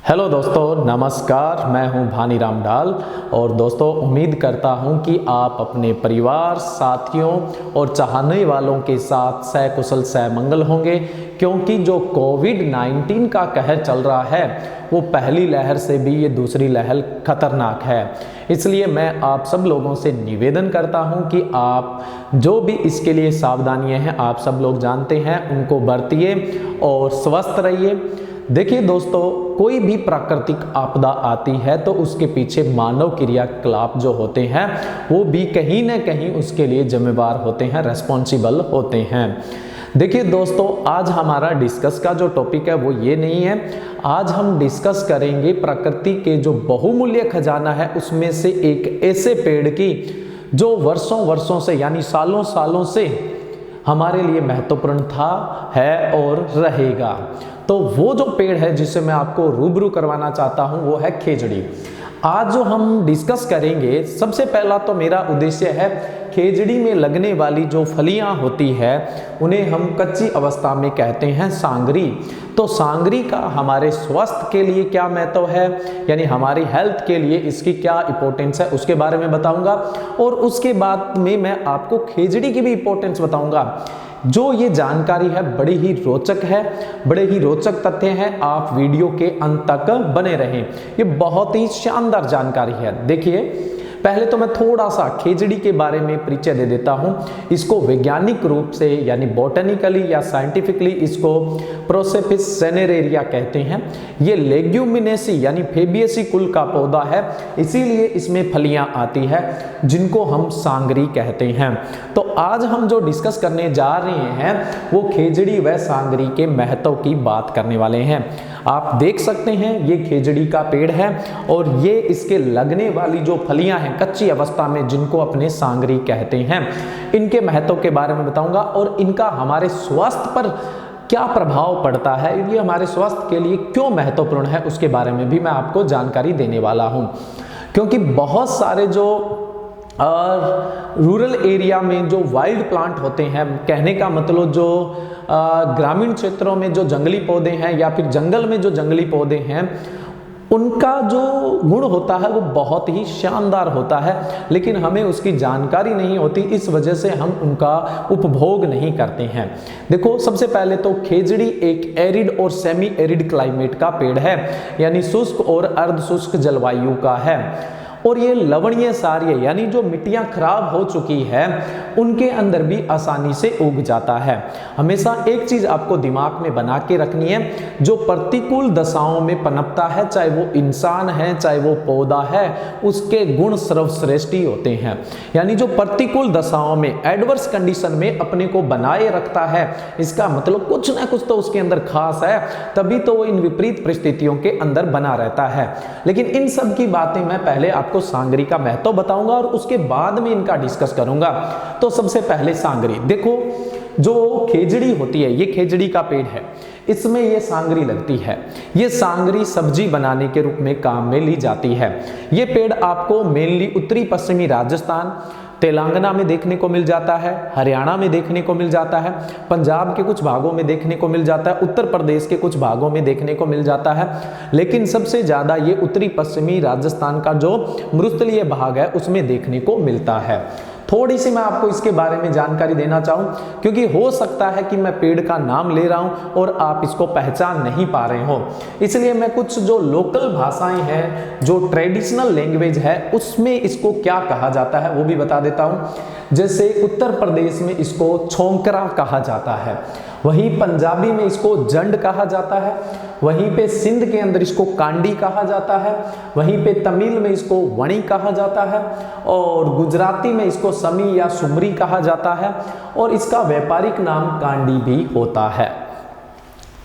Hello दोस्तों, नमस्कार। मैं हूं भानीराम डाल और दोस्तों उम्मीद करता हूं कि आप अपने परिवार, साथियों और चाहने वालों के साथ सकुशल मंगल होंगे, क्योंकि जो कोविड-19 का कहर चल रहा है वो पहली लहर से भी ये दूसरी लहर खतरनाक है। इसलिए मैं आप सब लोगों से निवेदन करता हूं कि आप जो भी इसके लिए सावधानियां हैं आप सब लोग जानते हैं, उनको बरतिए और स्वस्थ रहिए। देखिए दोस्तों, कोई भी प्राकृतिक आपदा आती है तो उसके पीछे मानव क्रियाकलाप जो होते हैं वो भी कहीं ना कहीं उसके लिए जिम्मेवार होते हैं, रेस्पॉन्सिबल होते हैं। देखिए दोस्तों, आज हमारा डिस्कस का जो टॉपिक है वो ये नहीं है। आज हम डिस्कस करेंगे प्रकृति के जो बहुमूल्य खजाना है उसमें से एक ऐसे पेड़ की जो वर्षों वर्षों से यानी सालों सालों से हमारे लिए महत्वपूर्ण था, है और रहेगा। तो वो जो पेड़ है जिसे मैं आपको रूबरू करवाना चाहता हूं वो है खेजड़ी। आज जो हम डिस्कस करेंगे, सबसे पहला तो मेरा उद्देश्य है खेजड़ी में लगने वाली जो फलियां होती है उन्हें हम कच्ची अवस्था में कहते हैं सांगरी। तो सांगरी का हमारे स्वास्थ्य के लिए क्या महत्व है, यानी हमारी हेल्थ के लिए इसकी क्या इंपॉर्टेंस है, उसके बारे में बताऊंगा। और उसके बाद में मैं आपको खेजड़ी की भी इंपॉर्टेंस बताऊंगा। जो ये जानकारी है बड़ी ही रोचक है, बड़े ही रोचक तथ्य हैं। आप वीडियो के अंत तक बने रहें, ये बहुत ही शानदार जानकारी है। देखिए, पहले तो मैं थोड़ा सा खेजड़ी के बारे में परिचय दे देता हूं। इसको वैज्ञानिक रूप से यानी बॉटनिकली या साइंटिफिकली इसको प्रोसेपिस सेनेरेरिया कहते हैं। ये लेग्यूमिनेसी यानी फेबिएसी कुल का पौधा है, इसीलिए इसमें फलियां आती है जिनको हम सांगरी कहते हैं। तो आज हम जो डिस्कस करने जा रहे हैं वो खेजड़ी व सांगरी के महत्व की बात करने वाले हैं। आप देख सकते हैं ये खेजड़ी का पेड़ है और ये इसके लगने वाली जो फलियां हैं कच्ची अवस्था में जिनको अपने सांगरी कहते हैं, इनके महत्व के बारे में बताऊंगा और इनका हमारे स्वास्थ्य पर क्या प्रभाव पड़ता है, ये हमारे स्वास्थ्य के लिए क्यों महत्वपूर्ण है, उसके बारे में भी मैं आपको जानकारी देने वाला हूं। क्योंकि बहुत सारे जो रूरल एरिया में जो वाइल्ड प्लांट होते हैं, कहने का मतलब जो ग्रामीण क्षेत्रों में जो जंगली पौधे हैं या फिर जंगल में जो जंगली पौधे हैं, उनका जो गुण होता है वो बहुत ही शानदार होता है, लेकिन हमें उसकी जानकारी नहीं होती, इस वजह से हम उनका उपभोग नहीं करते हैं। देखो, सबसे पहले तो खेजड़ी एक एरिड और सेमी एरिड क्लाइमेट का पेड़ है, यानी शुष्क और अर्ध शुष्क जलवायु का है। और ये लवणीय सारीय यानी जो मिट्टियां खराब हो चुकी है उनके अंदर भी आसानी से उग जाता है। हमेशा एक चीज आपको दिमाग में बना के रखनी है, जो प्रतिकूल दशाओं में पनपता है, चाहे वो इंसान है चाहे वो पौधा है, उसके गुण सर्वश्रेष्ठ ही होते हैं। यानी जो प्रतिकूल दशाओं में, एडवर्स कंडीशन में अपने को बनाए रखता है, इसका मतलब कुछ ना कुछ तो उसके अंदर खास है, तभी तो वो इन विपरीत परिस्थितियों के अंदर बना रहता है। लेकिन इन सब की बातें मैं पहले आपको सांगरी का महत्व बताऊंगा और उसके बाद में इनका डिस्कस करूंगा। तो सबसे पहले सांगरी देखो, जो खेजड़ी होती है ये खेजड़ी का पेड़ है, इसमें ये सांगरी लगती है। ये सांगरी सब्जी बनाने के रूप में काम में ली जाती है। ये पेड़ आपको मेनली उत्तरी पश्चिमी राजस्थान, तेलंगाना में देखने को मिल जाता है, हरियाणा में देखने को मिल जाता है, पंजाब के कुछ भागों में देखने को मिल जाता है, उत्तर प्रदेश के कुछ भागों में देखने को मिल जाता है, लेकिन सबसे ज्यादा ये उत्तरी पश्चिमी राजस्थान का जो मरुस्थलीय भाग है उसमें देखने को मिलता है। थोड़ी सी मैं आपको इसके बारे में जानकारी देना चाहूं, क्योंकि हो सकता है कि मैं पेड़ का नाम ले रहा हूं और आप इसको पहचान नहीं पा रहे हो, इसलिए मैं कुछ जो लोकल भाषाएं हैं, जो ट्रेडिशनल लैंग्वेज है, उसमें इसको क्या कहा जाता है वो भी बता देता हूं। जैसे उत्तर प्रदेश में इसको छोंकरा कहा जाता है, वहीं पंजाबी में इसको जंड कहा जाता है, वहीं पे सिंध के अंदर इसको कांडी कहा जाता है, वहीं पे तमिल में इसको वणी कहा जाता है और गुजराती में इसको समी या सुमरी कहा जाता है और इसका व्यापारिक नाम कांडी भी होता है।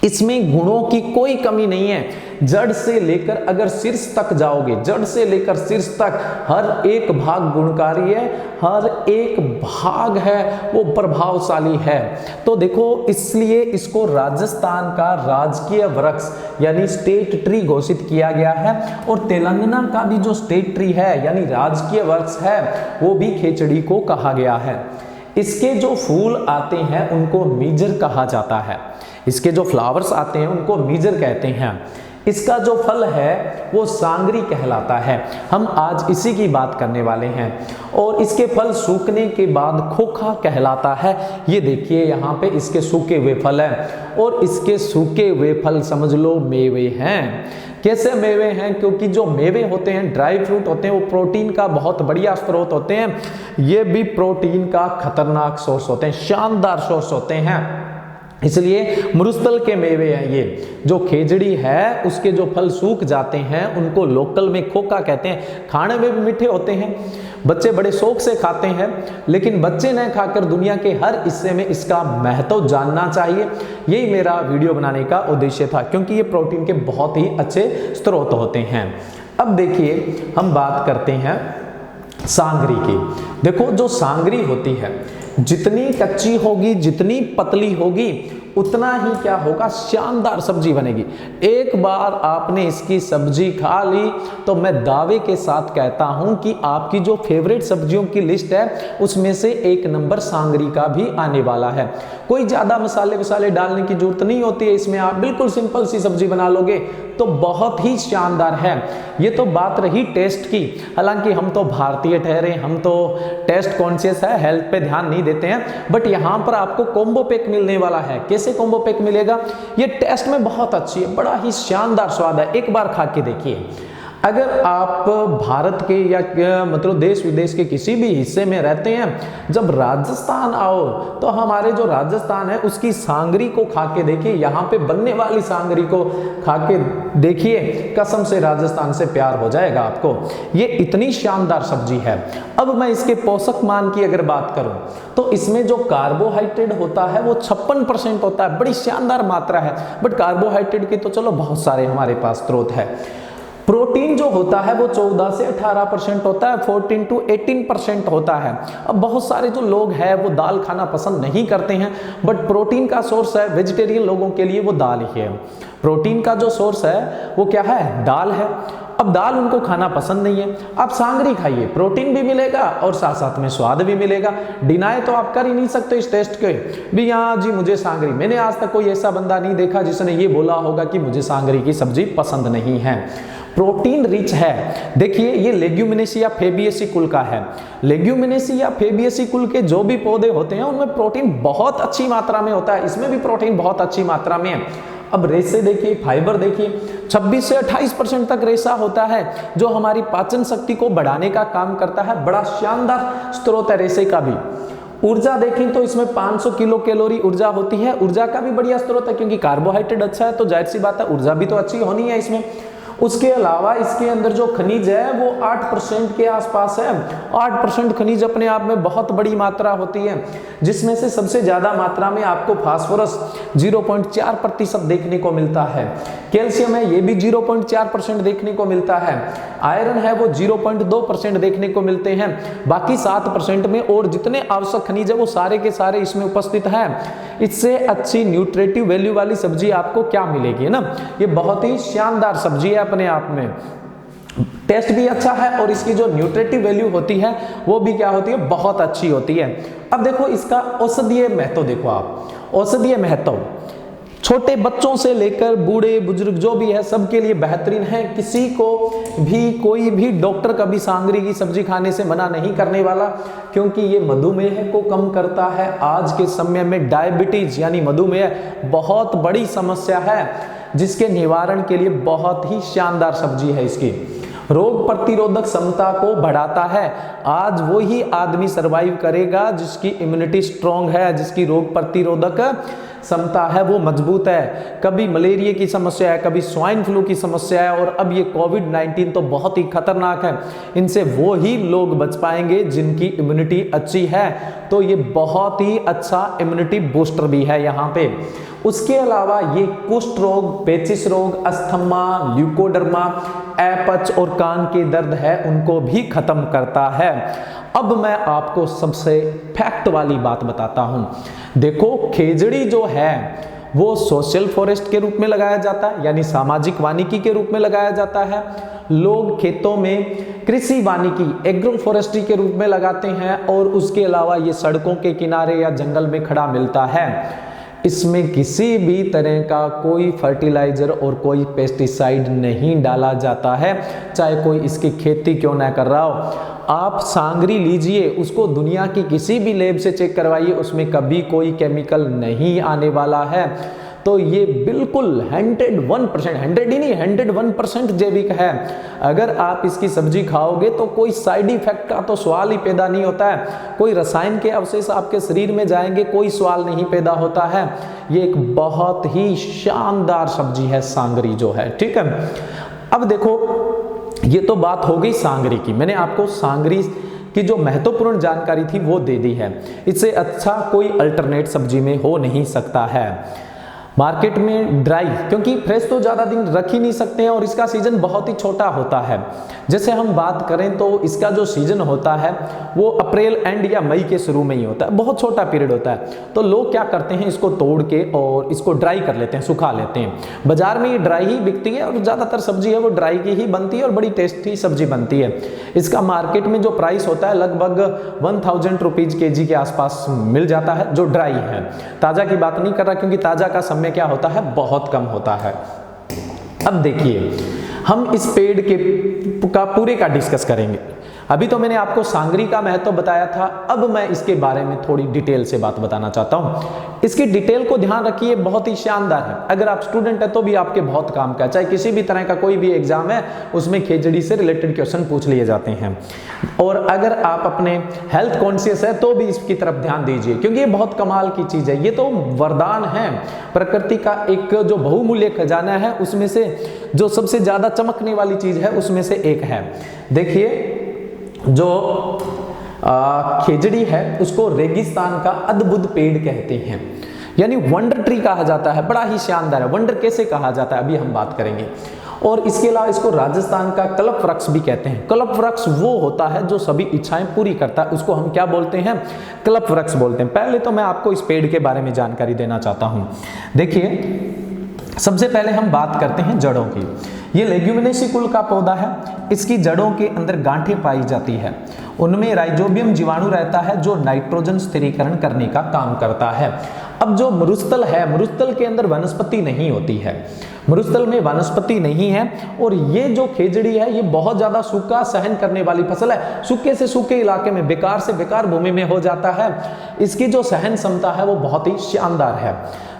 इसमें गुणों की कोई कमी नहीं है, जड़ से लेकर अगर शीर्ष तक जाओगे, जड़ से लेकर शीर्ष तक हर एक भाग गुणकारी है, हर एक भाग है वो प्रभावशाली है। तो देखो, इसलिए इसको राजस्थान का राजकीय वृक्ष यानी स्टेट ट्री घोषित किया गया है और तेलंगाना का भी जो स्टेट ट्री है यानी राजकीय वृक्ष है वो भी खेजड़ी को कहा गया है। इसके जो फूल आते हैं उनको मीजर कहा जाता है, इसके जो फ्लावर्स आते हैं उनको मीजर कहते हैं। इसका जो फल है वो सांगरी कहलाता है। हम आज इसी की बात करने वाले हैं। और इसके फल सूखने के बाद खोखा कहलाता है। ये देखिए यहाँ पे इसके सूखे हुए फल हैं और इसके सूखे हुए फल समझ लो मेवे हैं। कैसे मेवे हैं? क्योंकि जो मेवे होते हैं, ड्राई फ्रूट होते हैं, वो प्रोटीन का बहुत बढ़िया स्रोत होते हैं। ये भी प्रोटीन का खतरनाक सोर्स होते हैं, शानदार सोर्स होते हैं। इसलिए मरुस्थल के मेवे हैं ये। जो खेजड़ी है उसके जो फल सूख जाते हैं उनको लोकल में खोखा कहते हैं। खाने में भी मीठे होते हैं, बच्चे बड़े शौक से खाते हैं, लेकिन बच्चे न खाकर दुनिया के हर हिस्से में इसका महत्व जानना चाहिए। यही मेरा वीडियो बनाने का उद्देश्य था, क्योंकि ये प्रोटीन के बहुत ही अच्छे स्रोत होते हैं। अब देखिए हम बात करते हैं सांगरी की। देखो जो सांगरी होती है, जितनी कच्ची होगी, जितनी पतली होगी, उतना ही क्या होगा, शानदार सब्जी बनेगी। एक बार आपने इसकी सब्जी खा ली तो मैं दावे के साथ कहता हूं कि आपकी जो फेवरेट सब्जियों की लिस्ट है उसमें से एक नंबर सांगरी का भी आने वाला है। कोई ज्यादा मसाले वसाले डालने की जरूरत नहीं होती है इसमें, आप बिल्कुल सिंपल सी सब्जी बना लोगे तो बहुत ही शानदार है। ये तो बात रही टेस्ट की। हालांकि हम तो भारतीय ठहरे, हम तो टेस्ट कॉन्शियस है, हेल्थ पे ध्यान नहीं देते हैं, बट यहाँ पर आपको कॉम्बो पैक मिलने वाला है। कैसे कॉम्बो पैक मिलेगा? ये टेस्ट में बहुत अच्छी है, बड़ा ही शानदार स्वाद है। एक बार खा के देखिए। अगर आप भारत के या मतलब देश विदेश के किसी भी हिस्से में रहते हैं, जब राजस्थान आओ तो हमारे जो राजस्थान है उसकी सांगरी को खा के देखिए, यहाँ पे बनने वाली सांगरी को खा के देखिए, कसम से राजस्थान से प्यार हो जाएगा आपको। ये इतनी शानदार सब्जी है। अब मैं इसके पोषक मान की अगर बात करूं तो इसमें जो कार्बोहाइड्रेट होता है वो 56% होता है, बड़ी शानदार मात्रा है। बट कार्बोहाइड्रेट की तो चलो बहुत सारे हमारे पास स्रोत है। प्रोटीन जो होता है वो 14 से 18% होता है, 14 to 18% होता है। अब बहुत सारे जो लोग हैं वो दाल खाना पसंद नहीं करते हैं, बट प्रोटीन का सोर्स है वेजिटेरियन लोगों के लिए वो दाल ही है। प्रोटीन का जो सोर्स है वो क्या है? दाल है। अब दाल उनको खाना पसंद नहीं है, आप सांगरी खाइए, प्रोटीन भी मिलेगा और साथ साथ में स्वाद भी मिलेगा। डिनाई तो आप कर ही नहीं सकते इस टेस्ट के भी, हाँ जी मुझे सांगरी। मैंने आज तक कोई ऐसा बंदा नहीं देखा जिसने ये बोला होगा कि मुझे सांगरी की सब्जी पसंद नहीं है। प्रोटीन रिच है। देखिए ये लेग्यूमिनेसी या फेबिएसी कुल का है। लेग्यूमिनेसी या फेबिएसी कुल के जो भी पौधे होते हैं उनमें प्रोटीन बहुत अच्छी मात्रा में होता है, इसमें भी प्रोटीन बहुत अच्छी मात्रा में है। अब रेशे देखिए, फाइबर देखिए, 26 से 28% तक रेशा होता है जो हमारी पाचन शक्ति को बढ़ाने का काम करता है। बड़ा शानदार स्रोत है रेशे का भी। ऊर्जा देखें तो इसमें 500 किलो कैलोरी ऊर्जा होती है। ऊर्जा का भी बढ़िया स्रोत है, क्योंकि कार्बोहाइड्रेट अच्छा है तो जाहिर सी बात है ऊर्जा भी तो अच्छी होनी है इसमें। उसके अलावा इसके अंदर जो खनिज है वो 8% के आसपास है। 8% खनिज अपने आप में बहुत बड़ी मात्रा होती है, जिसमें से सबसे ज्यादा मात्रा में आपको फास्फोरस 0.4% देखने को मिलता है। कैल्शियम है ये भी 0.4% देखने को मिलता है। आयरन है वो 0.2% देखने को मिलते हैं। बाकी 7% में और जितने आवश्यक खनिज है वो सारे के सारे इसमें उपस्थित है। इससे अच्छी न्यूट्रिटिव वैल्यू वाली सब्जी आपको क्या मिलेगी ना। ये बहुत ही शानदार सब्जी है अपने आप में, टेस्ट भी अच्छा है और इसकी जो न्यूट्रिटिव वैल्यू होती है वो भी क्या होती है, बहुत अच्छी होती है। अब देखो इसका औषधीय महत्व देखो आप। औषधीय महत्व छोटे बच्चों से लेकर बूढ़े बुजुर्ग जो भी है सबके लिए बेहतरीन है। किसी को भी कोई भी डॉक्टर कभी सांगरी की सब्जी खाने से मना नहीं करने वाला, क्योंकि ये मधुमेह को कम करता है। आज के समय में डायबिटीज यानी मधुमेह बहुत बड़ी समस्या है, जिसके निवारण के लिए बहुत ही शानदार सब्जी है इसकी। रोग प्रतिरोधक क्षमता को बढ़ाता है। आज वो ही आदमी सरवाइव करेगा जिसकी इम्यूनिटी स्ट्रांग है, जिसकी रोग प्रतिरोधक क्षमता है वो मजबूत है। कभी मलेरिया की समस्या है, कभी स्वाइन फ्लू की समस्या है, और अब ये कोविड-19 तो बहुत ही खतरनाक है। इनसे वो ही लोग बच पाएंगे जिनकी इम्यूनिटी अच्छी है। तो ये बहुत ही अच्छा इम्यूनिटी बूस्टर भी है यहाँ पे। उसके अलावा ये कुष्ठ रोग, पेचिस रोग, अस्थमा, ल्यूकोडर्मा, एपच और कान के दर्द है उनको भी खत्म करता है। अब मैं आपको सबसे फैक्ट वाली बात बताता हूं। देखो खेजड़ी जो है वो सोशल फॉरेस्ट के रूप में लगाया जाता है, यानी सामाजिक वानिकी के रूप में लगाया जाता है। लोग खेतों में कृषि वानिकी, एग्रो फॉरेस्ट्री के रूप में लगाते हैं, और उसके अलावा ये सड़कों के किनारे या जंगल में खड़ा मिलता है। इसमें किसी भी तरह का कोई फर्टिलाइजर और कोई पेस्टिसाइड नहीं डाला जाता है, चाहे कोई इसकी खेती क्यों ना कर रहा हो। आप सांगरी लीजिए, उसको दुनिया की किसी भी लैब से चेक करवाइए, उसमें कभी कोई केमिकल नहीं आने वाला है। तो ये बिल्कुल 101%, 100 ही नहीं 101% जैविक है। अगर आप इसकी सब्जी खाओगे तो कोई साइड इफेक्ट का तो सवाल ही पैदा नहीं होता है, कोई रसायन के अवशेष आपके शरीर में जाएंगे, कोई सवाल नहीं पैदा होता है। ये एक बहुत ही शानदार सब्जी है सांगरी जो है, ठीक है। अब देखो, ये तो बात हो गई सांगरी की, मैंने आपको सांगरी की जो महत्वपूर्ण जानकारी थी वो दे दी है। इससे अच्छा कोई अल्टरनेट सब्जी में हो नहीं सकता है। मार्केट में ड्राई, क्योंकि फ्रेश तो ज़्यादा दिन रख ही नहीं सकते हैं और इसका सीजन बहुत ही छोटा होता है। जैसे हम बात करें तो इसका जो सीजन होता है वो अप्रैल एंड या मई के शुरू में ही होता है, बहुत छोटा पीरियड होता है। तो लोग क्या करते हैं, इसको तोड़ के और इसको ड्राई कर लेते हैं, सुखा लेते हैं। बाजार में ये ड्राई ही बिकती है और ज़्यादातर सब्जी है वो ड्राई की ही बनती है और बड़ी टेस्टी सब्जी बनती है। इसका मार्केट में जो प्राइस होता है लगभग 1000 रुपीज़ kg के आसपास मिल जाता है, जो ड्राई है। ताज़ा की बात नहीं कर रहा, क्योंकि ताज़ा का समय क्या होता है, बहुत कम होता है। अब देखिए, हम इस पेड़ के का पूरे का डिस्कस करेंगे। अभी तो मैंने आपको सांगरी का महत्व बताया था, अब मैं इसके बारे में थोड़ी डिटेल से बात बताना चाहता हूँ। इसकी डिटेल को ध्यान रखिए, बहुत ही शानदार है। अगर आप स्टूडेंट है तो भी आपके बहुत काम का, चाहे किसी भी तरह का कोई भी एग्जाम है उसमें खेजड़ी से रिलेटेड क्वेश्चन पूछ लिए जाते हैं। और अगर आप अपने हेल्थ कॉन्शियस है तो भी इसकी तरफ ध्यान दीजिए, क्योंकि ये बहुत कमाल की चीज है। ये तो वरदान है, प्रकृति का एक जो बहुमूल्य खजाना है उसमें से जो सबसे ज्यादा चमकने वाली चीज है उसमें से एक है। देखिए, जो खेजड़ी है उसको रेगिस्तान का अद्भुत पेड़ कहते हैं, यानी वंडर ट्री कहा जाता है। बड़ा ही शानदार है। वंडर कैसे कहा जाता है अभी हम बात करेंगे। और इसके अलावा इसको राजस्थान का कल्प वृक्ष भी कहते हैं। कल्प वृक्ष वो होता है जो सभी इच्छाएं पूरी करता है, उसको हम क्या बोलते हैं, कल्प वृक्ष बोलते हैं। पहले तो मैं आपको इस पेड़ के बारे में जानकारी देना चाहता हूं। देखिए, सबसे पहले हम बात करते हैं जड़ों की। ये लेग्यूमिनेसी कुल का पौधा है। इसकी जड़ों के अंदर गांठें पाई जाती है, उनमें राइजोबियम जीवाणु रहता है जो नाइट्रोजन स्थिरीकरण करने का काम करता है। अब जो मरुस्थल है, मरुस्थल के अंदर वनस्पति नहीं होती है, मरुस्थल में वनस्पति नहीं है। और ये जो खेजड़ी है ये बहुत ज्यादा सूखा सहन करने वाली फसल है। सूखे से सूखे इलाके में, बेकार से बेकार भूमि में हो जाता है। इसकी जो सहन क्षमता है वो बहुत ही शानदार है।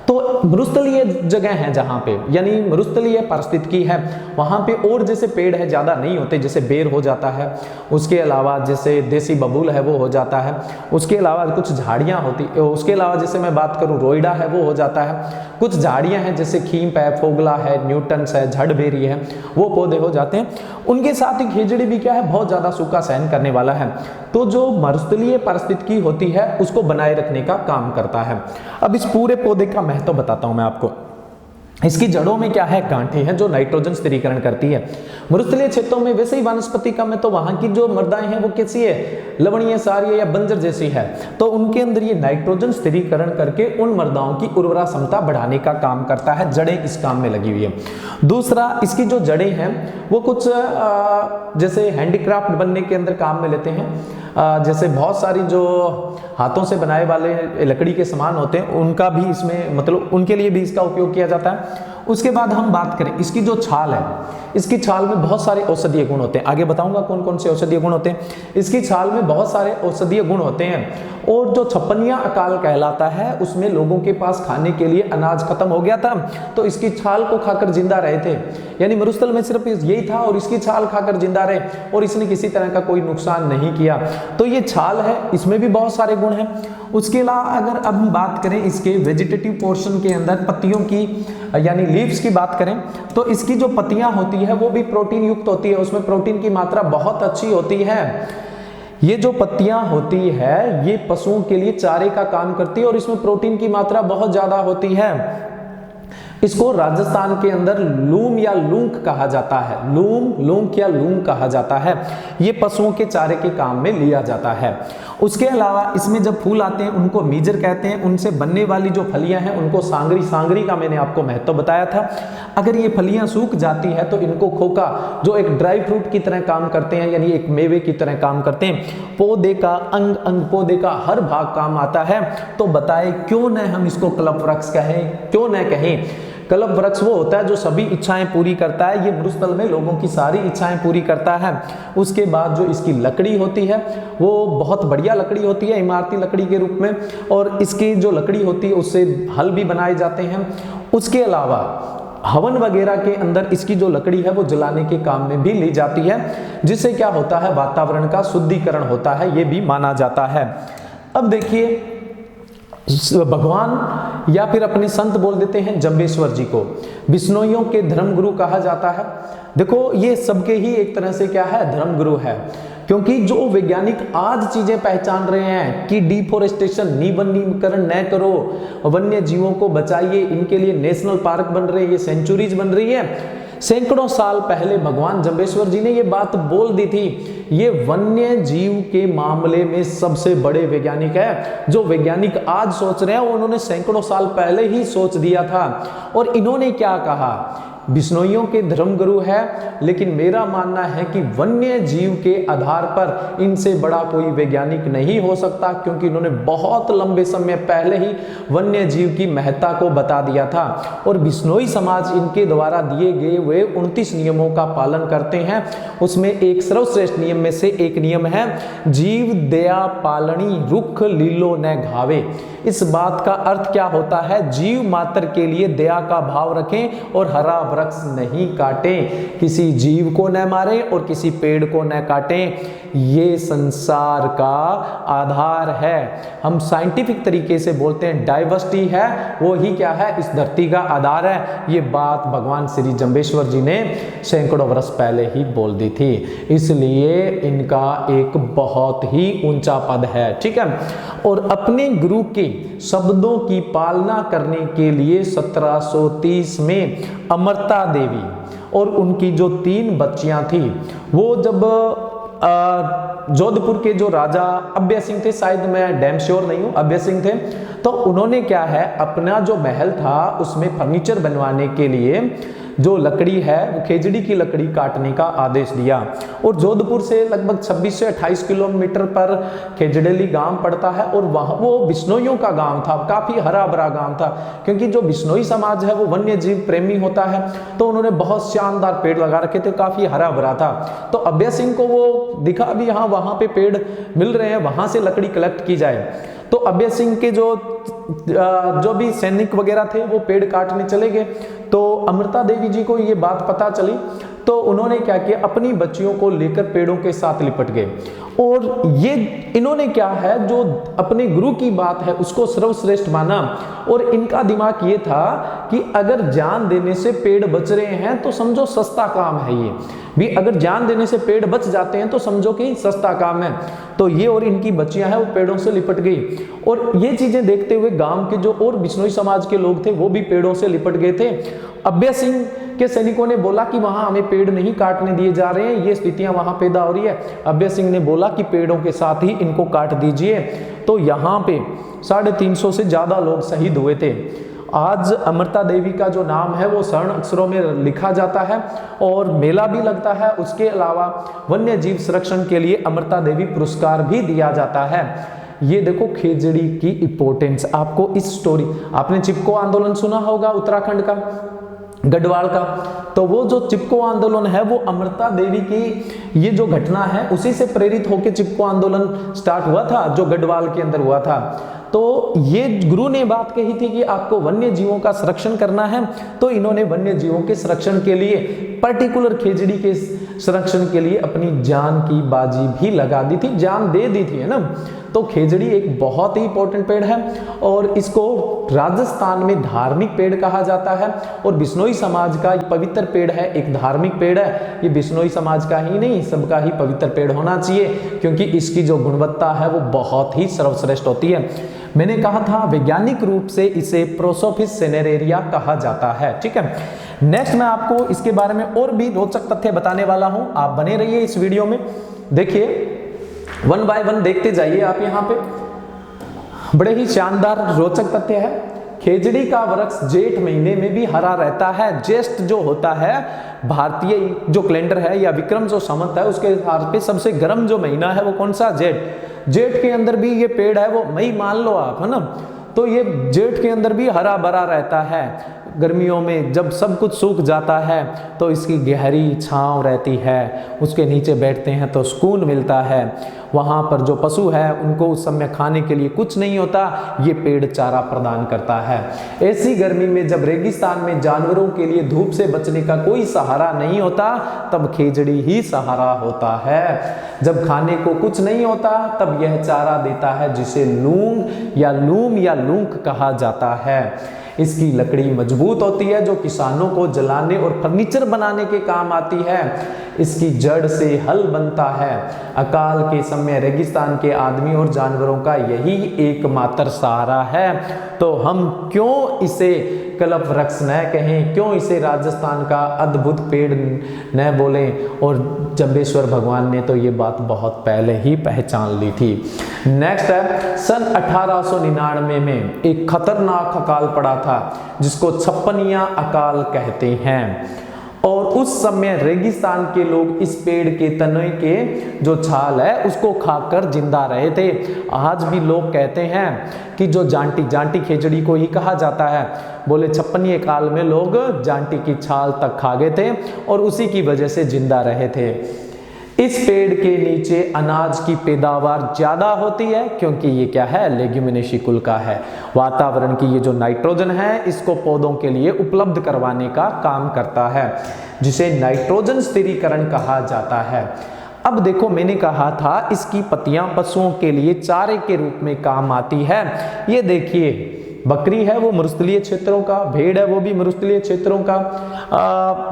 तो मरुस्थलीय जगह है जहाँ पे, यानी मरुस्थलीय पारिस्थितिकी है, वहाँ पे और जैसे पेड़ है ज़्यादा नहीं होते, जैसे बेर हो जाता है, उसके अलावा जैसे देसी बबूल है वो हो जाता है, उसके अलावा कुछ झाड़ियाँ होती, उसके अलावा जैसे मैं बात करूँ रोइडा है वो हो जाता है। कुछ झाड़ियाँ हैं जैसे खींप है, फोगला है, न्यूटन्स है, झड़बेरी है, वो पौधे हो जाते हैं। उनके साथ ही खेजड़ी भी क्या है, बहुत ज़्यादा सूखा सहन करने वाला है। तो जो मरुस्थलीय पारिस्थितिकी होती है उसको बनाए रखने का काम करता है। अब इस पूरे पौधे का महत्व बताता हूं मैं आपको। इसकी जड़ों में क्या है, गांठें हैं जो नाइट्रोजन स्थिरीकरण करती है। मरुस्थलीय क्षेत्रों में वैसे ही वनस्पति कम है, तो वहां की जो मृदाएं हैं वो कैसी है, लवणीय, सारीय या बंजर जैसी है। तो उनके अंदर ये नाइट्रोजन स्थिरीकरण करके उन मृदाओं की उर्वरा क्षमता बढ़ाने का काम करता है। जड़ें इस काम में लगी हुई है। दूसरा, इसकी जो जड़ें हैं वो कुछ जैसे हैंडीक्राफ्ट बनने के अंदर काम में लेते हैं। जैसे बहुत सारी जो हाथों से बनाए वाले लकड़ी के सामान होते हैं उनका भी इसमें, मतलब उनके लिए भी इसका उपयोग किया जाता है। उसके बाद हम बात करें इसकी जो छाल है, इसकी छाल में बहुत सारे औषधीय गुण होते हैं। आगे बताऊंगा कौन कौन से औषधीय गुण होते हैं। इसकी छाल में बहुत सारे औषधीय गुण होते हैं। और जो छप्पनिया अकाल कहलाता है उसमें लोगों के पास खाने के लिए अनाज खत्म हो गया था, तो इसकी छाल को खाकर जिंदा रहे थे। यानी मरुस्थल में सिर्फ यही था और इसकी छाल खाकर जिंदा रहे और इसने किसी तरह का कोई नुकसान नहीं किया। तो ये छाल है, इसमें भी बहुत सारे गुण हैं। उसके अलावा अगर अब हम बात करें इसके वेजिटेटिव पोर्शन के अंदर पत्तियों की, यानी लीव्स की बात करें, तो इसकी जो पत्तियां होती है वो भी प्रोटीन युक्त होती है। उसमें प्रोटीन की मात्रा बहुत अच्छी होती है। ये जो पत्तियां होती है ये पशुओं के लिए चारे का काम करती है और इसमें प्रोटीन की मात्रा बहुत ज्यादा होती है। इसको राजस्थान के अंदर लूम या लूंक कहा जाता है। लूम, लूंक या लूंक कहा जाता है। ये पशुओं के चारे के काम में लिया जाता है। उसके अलावा इसमें जब फूल आते हैं उनको मीजर कहते हैं। उनसे बनने वाली जो फलियां हैं उनको सांगरी, सांगरी का मैंने आपको महत्व बताया था। अगर ये फलियां सूख जाती है तो इनको खोका, जो एक ड्राई फ्रूट की तरह काम करते हैं, यानी एक मेवे की तरह काम करते हैं। पौधे का अंग अंग, पौधे का हर भाग काम आता है। तो बताए क्यों न हम इसको कल्प वृक्ष कहें, क्यों न कहें। कल्प वृक्ष वो होता है जो सभी इच्छाएं पूरी करता है। ये मरुस्थल में लोगों की सारी इच्छाएं पूरी करता है। उसके बाद जो इसकी लकड़ी होती है वो बहुत बढ़िया लकड़ी होती है, इमारती लकड़ी के रूप में, और इसकी जो लकड़ी होती है उससे हल भी बनाए जाते हैं। उसके अलावा हवन वगैरह के अंदर इसकी जो लकड़ी है वो जलाने के काम में भी ली जाती है, जिससे क्या होता है, वातावरण का शुद्धिकरण होता है, ये भी माना जाता है। अब देखिए, भगवान या फिर अपने संत बोल देते हैं जंबेश्वर जी को बिश्नोइयों के धर्मगुरु कहा जाता है। देखो, ये सबके ही एक तरह से क्या है, धर्मगुरु है, क्योंकि जो वैज्ञानिक आज चीजें पहचान रहे हैं कि डिफोरेस्टेशन, निवनीकरण न करो, वन्य जीवों को बचाइए, इनके लिए नेशनल पार्क बन रहे हैं, ये सेंचुरीज बन रही है। सैकड़ों साल पहले भगवान जंबेश्वर जी ने ये बात बोल दी थी। ये वन्य जीव के मामले में सबसे बड़े वैज्ञानिक है। जो वैज्ञानिक आज सोच रहे हैं उन्होंने सैकड़ों साल पहले ही सोच दिया था। और इन्होंने क्या कहा, बिश्नोइयों के धर्मगुरु है, लेकिन मेरा मानना है कि वन्य जीव के आधार पर इनसे बड़ा कोई वैज्ञानिक नहीं हो सकता, क्योंकि इन्होंने बहुत लंबे समय पहले ही वन्य जीव की महत्ता को बता दिया था। और बिश्नोई समाज इनके द्वारा दिए गए हुए 29 नियमों का पालन करते हैं। उसमें एक सर्वश्रेष्ठ नियम में से एक नियम है, जीव दया पालनी रुख लीलो न घावे। इस बात का अर्थ क्या होता है, जीव मात्र के लिए दया का भाव रखें और हरा वृक्ष नहीं काटें, किसी जीव को न मारें और किसी पेड़ को न काटें। ये संसार का आधार है। हम साइंटिफिक तरीके से बोलते हैं डाइवर्सिटी है, वो ही क्या है, इस धरती का आधार है। ये बात भगवान श्री जंबेश्वर जी ने सैकड़ों वर्ष पहले ही बोल दी थी, इसलिए इनका एक बहुत ही ऊंचा पद है। ठीक है। और अपने गुरु के शब्दों की पालना करने के लिए 1730 में अमृता देवी और उनकी जो 3 बच्चियां थी, वो जब जोधपुर के जो राजा अभय सिंह थे, शायद मैं डैम श्योर नहीं हूं, अभय सिंह थे, तो उन्होंने क्या है, अपना जो महल था उसमें फर्नीचर बनवाने के लिए जो लकड़ी है वो खेजड़ी की लकड़ी काटने का आदेश दिया। और जोधपुर से लगभग 26 से 28 किलोमीटर पर खेजड़ेली गांव पड़ता है, और वहां वो बिश्नोइयों का गांव था, काफी हरा भरा गांव था, क्योंकि जो बिश्नोई समाज है वो वन्य जीव प्रेमी होता है, तो उन्होंने बहुत शानदार पेड़ लगा रखे थे, काफी हरा भरा था। तो अभय सिंह को वो दिखा भी हाँ वहां पे पेड़ मिल रहे हैं, वहां से लकड़ी कलेक्ट की जाए। तो अभय सिंह के जो भी सैनिक वगैरह थे वो पेड़ काटने चले गए। तो अमृता देवी जी को ये बात पता चली, तो उन्होंने क्या किया, अपनी बच्चियों को लेकर पेड़ों के साथ लिपट गए। और ये इन्होंने क्या है, जो अपने गुरु की बात है उसको सर्वश्रेष्ठ माना। और इनका दिमाग ये था कि अगर जान देने से पेड़ बच रहे हैं तो समझो सस्ता काम है, ये भी अगर जान देने से पेड़ बच जाते हैं तो समझो कि सस्ता काम है। तो ये और इनकी बच्चियां हैं वो पेड़ों से लिपट गई। और ये चीजें देखते हुए गांव के जो और बिश्नोई समाज के लोग थे वो भी पेड़ों से लिपट गए थे। अभय सिंह के सैनिकों ने बोला कि वहां हमें पेड़ नहीं काटने दिए जा रहे हैं, ये स्थितियां वहां पैदा हो रही है। अभय सिंह ने बोला कि पेड़ों के साथ ही इनको काट दीजिए। तो यहाँ पे 350 से ज्यादा लोग शहीद हुए थे। आज अमृता देवी का जो नाम है वो स्वर्ण अक्षरों में लिखा जाता है और मेला भी लगता है। उसके अलावा वन्य जीव संरक्षण के लिए अमृता देवी पुरस्कार भी दिया जाता है। ये देखो खेजड़ी की इंपॉर्टेंस, आपको इस स्टोरी, आपने चिपको आंदोलन सुना होगा उत्तराखंड का, गढ़वाल का, तो वो जो चिपको आंदोलन है वो अमृता देवी की ये जो घटना है उसी से प्रेरित होकर चिपको आंदोलन स्टार्ट हुआ था, जो गढ़वाल के अंदर हुआ था। तो ये गुरु ने बात कही थी कि आपको वन्य जीवों का संरक्षण करना है, तो इन्होंने वन्य जीवों के संरक्षण के लिए, पर्टिकुलर खेजड़ी के संरक्षण के लिए अपनी जान की बाजी भी लगा दी थी, जान दे दी थी, है ना। तो खेजड़ी एक बहुत ही इंपॉर्टेंट पेड़ है और इसको राजस्थान में धार्मिक पेड़ कहा जाता है और बिश्नोई समाज का पवित्र पेड़ है, एक धार्मिक पेड़ है। ये बिश्नोई समाज का ही नहीं, सबका ही पवित्र पेड़ होना चाहिए, क्योंकि इसकी जो गुणवत्ता है वो बहुत ही सर्वश्रेष्ठ होती है। मैंने कहा था वैज्ञानिक रूप से इसे प्रोसोफिस सिनेरेरिया कहा जाता है। ठीक है, नेक्स्ट मैं आपको इसके बारे में और भी रोचक तथ्य बताने वाला हूं, आप बने रहिए इस वीडियो में। देखिए, वन बाय वन देखते जाइए आप। यहाँ पे बड़े ही शानदार रोचक तथ्य है। खेजड़ी का वृक्ष जेठ महीने में भी हरा रहता है। ज्येष्ठ जो होता है भारतीय जो कैलेंडर है या विक्रम जो संवत है उसके हिसाब से सबसे गर्म जो महीना है वो कौन सा? जेठ। जेठ के अंदर भी ये पेड़ है वो मई मान लो आप, है ना, तो ये जेठ के अंदर भी हरा भरा रहता है। गर्मियों में जब सब कुछ सूख जाता है तो इसकी गहरी छांव रहती है, उसके नीचे बैठते हैं तो सुकून मिलता है। वहाँ पर जो पशु है उनको उस समय खाने के लिए कुछ नहीं होता, ये पेड़ चारा प्रदान करता है। ऐसी गर्मी में जब रेगिस्तान में जानवरों के लिए धूप से बचने का कोई सहारा नहीं होता तब खेजड़ी ही सहारा होता है। जब खाने को कुछ नहीं होता तब यह चारा देता है जिसे लूंग या लूम या लूंक कहा जाता है। इसकी लकड़ी मजबूत होती है जो किसानों को जलाने और फर्नीचर बनाने के काम आती है। इसकी जड़ से हल बनता है। अकाल के समय रेगिस्तान के आदमी और जानवरों का यही एकमात्र सहारा है। तो हम क्यों इसे कल्प वृक्ष न कहें, क्यों इसे राजस्थान का अद्भुत पेड़ न बोलें? और जम्बेश्वर भगवान ने तो ये बात बहुत पहले ही पहचान ली थी। नेक्स्ट है, सन 1899 में एक खतरनाक अकाल पड़ा था जिसको छप्पनिया अकाल कहते हैं। और उस समय रेगिस्तान के लोग इस पेड़ के तने के जो छाल है उसको खाकर जिंदा रहे थे। आज भी लोग कहते हैं कि जो जांटी खेजड़ी को ही कहा जाता है। बोले छप्पनिये काल में लोग जांटी की छाल तक खा गए थे और उसी की वजह से जिंदा रहे थे। इस पेड़ के नीचे अनाज की पैदावार ज्यादा होती है क्योंकि ये क्या है? लेग्यूमिनेसी कुल का है। वातावरण की ये जो नाइट्रोजन है इसको पौधों के लिए उपलब्ध करवाने का काम करता है, जिसे नाइट्रोजन स्थिरीकरण कहा जाता है। अब देखो, मैंने कहा था इसकी पत्तियां पशुओं के लिए चारे के रूप में काम आती है। ये देखिए, बकरी है वो मरुस्थलीय क्षेत्रों का, भेड़ है वो भी मरुस्थलीय क्षेत्रों का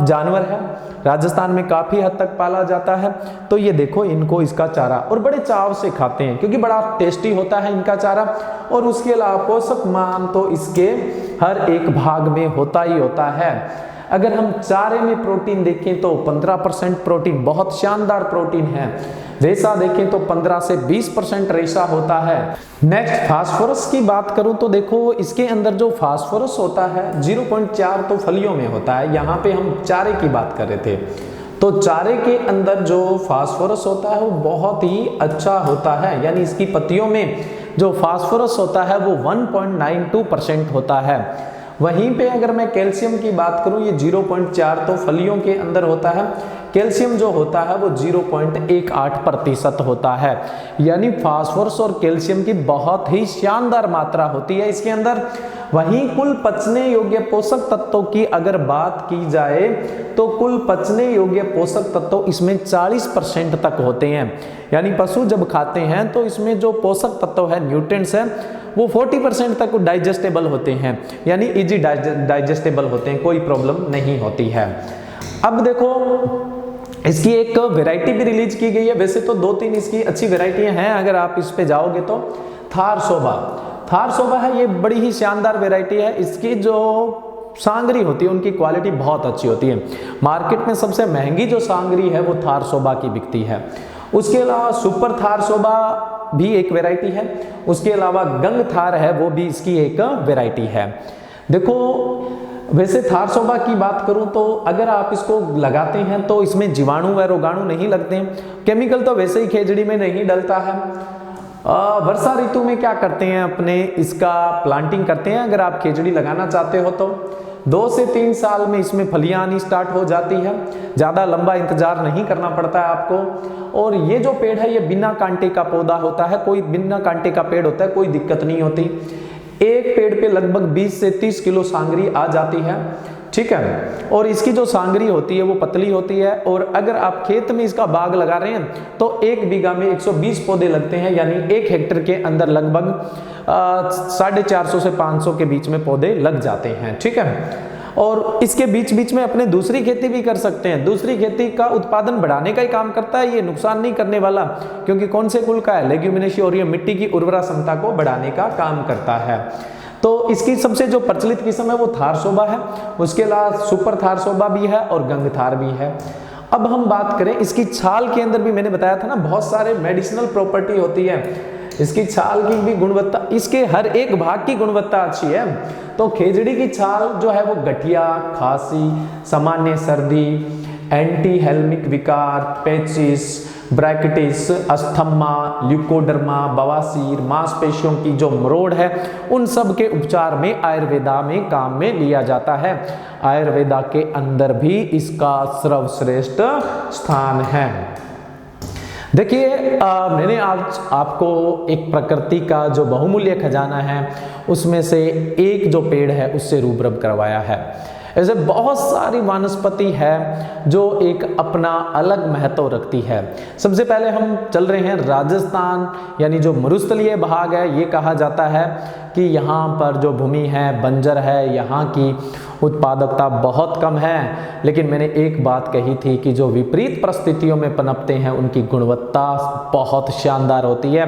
जानवर है। राजस्थान में काफी हद तक पाला जाता है। तो ये देखो, इनको इसका चारा और बड़े चाव से खाते हैं क्योंकि बड़ा टेस्टी होता है इनका चारा। और उसके अलावा पोषक मान तो इसके हर एक भाग में होता ही होता है। अगर हम चारे में प्रोटीन देखें तो 15% प्रोटीन, बहुत शानदार प्रोटीन है। रेशा देखें तो 15 से 20% रेशा होता है। नेक्स्ट, फास्फोरस की बात करूं तो देखो, इसके अंदर जो फास्फोरस होता है 0.4 तो फलियों में होता है। यहाँ पे हम चारे की बात कर रहे थे, तो चारे के अंदर जो फास्फोरस होता है वो बहुत ही अच्छा होता है। यानी इसकी पत्तियों में जो फास्फोरस होता है वो 1.92% होता है। वहीं पे अगर मैं कैल्शियम की बात करूं, ये 0.4 तो फलियों के अंदर होता है। कैल्शियम जो होता है वो 0.18% होता है। यानी फास्फोरस और कैल्शियम की बहुत ही शानदार मात्रा होती है इसके अंदर। वहीं कुल पचने योग्य पोषक तत्वों की अगर बात की जाए तो कुल पचने योग्य पोषक तत्व इसमें 40% तक होते हैं। यानी पशु जब खाते हैं तो इसमें जो पोषक तत्व है, न्यूट्रिएंट्स है, वो 40% तक डाइजेस्टेबल होते हैं, यानी इजी डाइजेस्टेबल होते हैं, कोई प्रॉब्लम नहीं होती है। अब देखो, इसकी एक वैरायटी भी रिलीज की गई है। वैसे तो 2-3 इसकी अच्छी वैरायटियां हैं। अगर आप इस पे जाओगे तो थार शोभा है, ये बड़ी ही शानदार वैरायटी है। इसकी जो सांगरी होती है उनकी क्वालिटी बहुत अच्छी होती है। मार्केट में सबसे महंगी जो सांगरी है वो थार शोभा की बिकती है। उसके अलावा सुपर थार शोभा भी एक वैरायटी है। उसके अलावा गंग थार है, वो भी इसकी एक वैरायटी है। देखो, वैसे थार शोभा की बात करूं तो अगर आप इसको लगाते हैं तो इसमें जीवाणु व रोगाणु नहीं लगते हैं। केमिकल तो वैसे ही खेजड़ी में नहीं डलता है। वर्षा ऋतु में क्या करते हैं, अपने इसका प्लांटिंग करते हैं। अगर आप खेजड़ी लगाना चाहते हो तो 2 से 3 साल में इसमें फलियां आनी स्टार्ट हो जाती है। ज़्यादा लंबा इंतजार नहीं करना पड़ता है आपको। और ये जो पेड़ है ये बिना कांटे का पौधा होता है, कोई बिना कांटे का पेड़ होता है, कोई दिक्कत नहीं होती। एक पेड़ पे लगभग 20 से 30 किलो सांगरी आ जाती है। ठीक है, और इसकी जो सांगरी होती है वो पतली होती है। और अगर आप खेत में इसका बाग लगा रहे हैं तो 1 बीघा में 120 पौधे लगते हैं। यानी 1 हेक्टेयर के अंदर लगभग 450 से 500 के बीच में पौधे लग जाते हैं। ठीक है, और इसके बीच बीच में अपने दूसरी खेती भी कर सकते हैं। दूसरी खेती का उत्पादन बढ़ाने का ही काम करता है, ये नुकसान नहीं करने वाला, क्योंकि कौन से कुल का है, लेग्यूमिनेसी, और ये मिट्टी की उर्वरा क्षमता को बढ़ाने का काम करता है। तो इसकी सबसे जो प्रचलित किस्म है वो थार शोभा है, उसके अलावा सुपर थार शोभा भी है और गंग थार भी है। अब हम बात करें इसकी छाल के अंदर भी मैंने बताया था ना, बहुत सारे मेडिसिनल प्रॉपर्टी होती है इसकी छाल की भी गुणवत्ता, इसके हर एक भाग की गुणवत्ता अच्छी है। तो खेजड़ी की छाल जो है वो गठिया, खांसी, सामान्य सर्दी, एंटी हेल्मिक विकार, पेचिस, ब्रैकेटिस, अस्थमा, ल्यूकोडर्मा, बवासीर, मांसपेशियों की जो मरोड़ है, उन सब के उपचार में आयुर्वेदा में काम में लिया जाता है। आयुर्वेदा के अंदर भी इसका सर्वश्रेष्ठ स्थान है। देखिए, मैंने आज आपको एक प्रकृति का जो बहुमूल्य खजाना है उसमें से एक जो पेड़ है उससे रूबरू करवाया है। ऐसे बहुत सारी वनस्पति है जो एक अपना अलग महत्व रखती है। सबसे पहले हम चल रहे हैं राजस्थान, यानी जो मरुस्थलीय भाग है, ये कहा जाता है कि यहाँ पर जो भूमि है बंजर है, यहाँ की उत्पादकता बहुत कम है। लेकिन मैंने एक बात कही थी कि जो विपरीत परिस्थितियों में पनपते हैं उनकी गुणवत्ता बहुत शानदार होती है।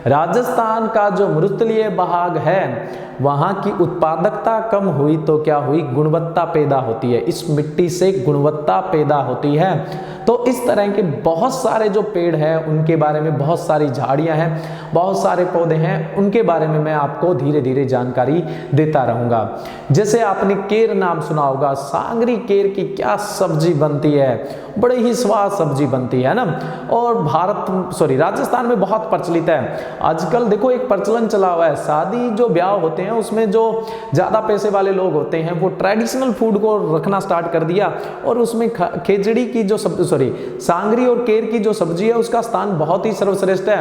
राजस्थान का जो मरुस्थलीय भाग है वहाँ की उत्पादकता कम हुई तो क्या हुई, गुणवत्ता पैदा होती है, इस मिट्टी से गुणवत्ता पैदा होती है। तो इस तरह के बहुत सारे जो पेड़ हैं उनके बारे में, बहुत सारी झाड़ियाँ हैं, बहुत सारे पौधे हैं, उनके बारे में मैं आपको धीरे धीरे जानकारी देता रहूँगा। जैसे आपने केर नाम सुना होगा, सांगरी केर की क्या सब्जी बनती है, बड़े ही स्वाद सब्जी बनती है ना। और राजस्थान में बहुत प्रचलित है। आजकल देखो एक प्रचलन चला हुआ है, शादी जो ब्याह होते हैं उसमें जो ज़्यादा पैसे वाले लोग होते हैं वो ट्रेडिशनल फूड को रखना स्टार्ट कर दिया, और उसमें खेजड़ी की जो सांगरी और केर की जो सब्जी है उसका स्थान बहुत ही सर्वश्रेष्ठ है।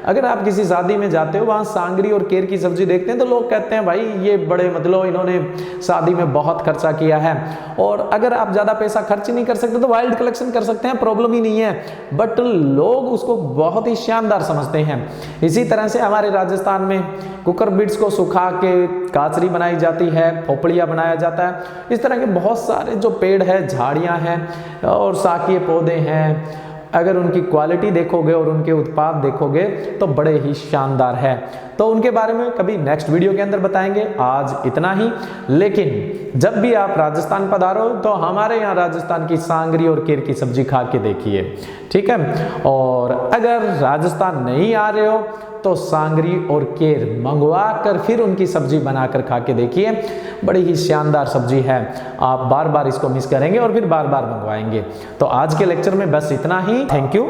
अगर आप किसी शादी में जाते हो वहाँ सांगरी और केर की सब्जी देखते हैं तो लोग कहते हैं भाई ये बड़े मतलब इन्होंने शादी में बहुत खर्चा किया है। और अगर आप ज़्यादा पैसा खर्च नहीं कर सकते तो वाइल्ड कलेक्शन कर सकते हैं, प्रॉब्लम ही नहीं है, बट लोग उसको बहुत ही शानदार समझते हैं। इसी तरह से हमारे राजस्थान में कुकर बीट्स को सुखा के काचरी बनाई जाती है, फोपड़िया बनाया जाता है। इस तरह के बहुत सारे जो पेड़ है, झाड़ियाँ हैं और शाकीय पौधे हैं, अगर उनकी क्वालिटी देखोगे और उनके उत्पाद देखोगे तो बड़े ही शानदार है। तो उनके बारे में कभी नेक्स्ट वीडियो के अंदर बताएंगे। आज इतना ही, लेकिन जब भी आप राजस्थान पधारो तो हमारे यहाँ राजस्थान की सांगरी और केर की सब्जी खा के देखिए, ठीक है। और अगर राजस्थान नहीं आ रहे हो तो सांगरी और केर मंगवा कर फिर उनकी सब्जी बनाकर खा के देखिए, बड़ी ही शानदार सब्जी है। आप बार बार इसको मिस करेंगे और फिर बार बार मंगवाएंगे। तो आज के लेक्चर में बस इतना ही। Thank you.